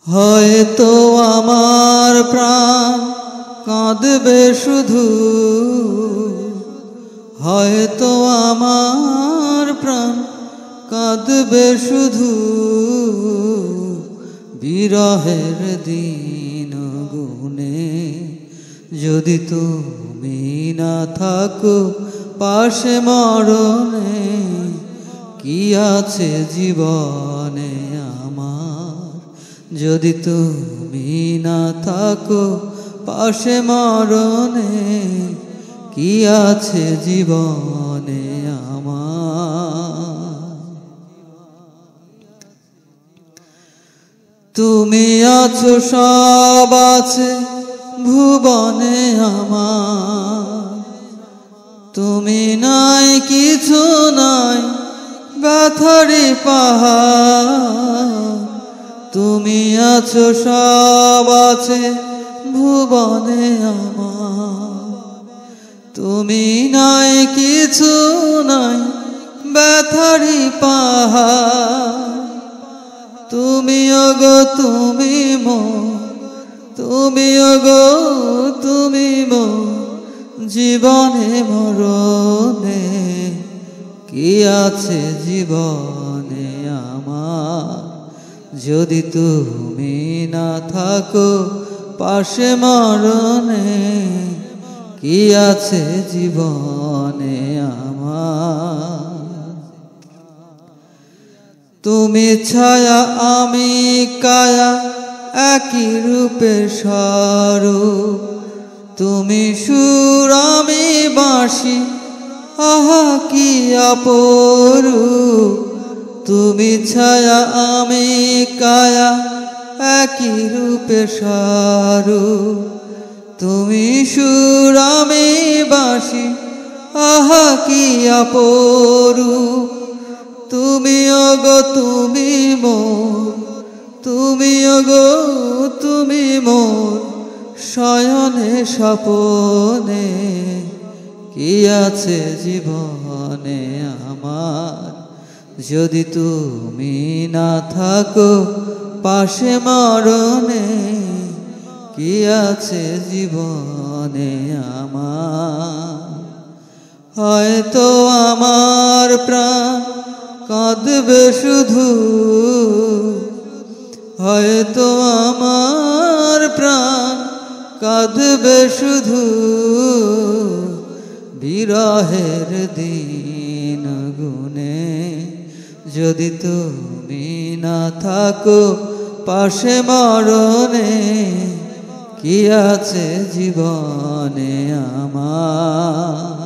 হয়তো আমার প্রাণ কাঁদবে শুধু, হয়তো আমার প্রাণ কাঁদবে শুধু, বিরহের দিন গুনে। যদি তুমি না থাকো পাশে মরণে, কি আছে জীবনে আমার? যদি তুমি না থাকো পাশে মরণে, কি আছে জীবনে আমার? তুমি আছো সব আছে ভুবনে আমার, তুমি নাই কিছু নাই ব্যথারি পাহাড়। তুমি আছো সব আছে ভুবনে আমার, তুমি নাই কিছু নাই ব্যথারি পাহাড়। তুমি ওগো তুমি মো, তুমি ওগো তুমি মো, জীবনে মরণে কি আছে জীবনে আমার? যদি তুমি না থাকো পাশে মরণে, কি আছে জীবনে আমার? তুমি ছায়া আমি কায়া একই রূপে স্বরূপ, তুমি সুর আমি বাঁশি আহা কি অপরূপ। তুমি ছায়া আমি কায়া একই রূপে স্বরূপ, তুমি সুর আমি বাঁশি আহা কি অপরূপ। তুমি ওগো তুমি মোর, তুমি ওগো তুমি মোর, শয়নে স্বপনে কি আছে জীবনে আমার? যদি তুমি না থাকো পাশে মরণে, কি আছে জীবনে আমার? হয়তো আমার প্রাণ কাঁদবে শুধু, হয়তো আমার প্রাণ কাঁদবে শুধু, বিরহের দিন গুনে। যদি তুমি না থাকো পাশে মরণে, কি আছে জীবনে আমার?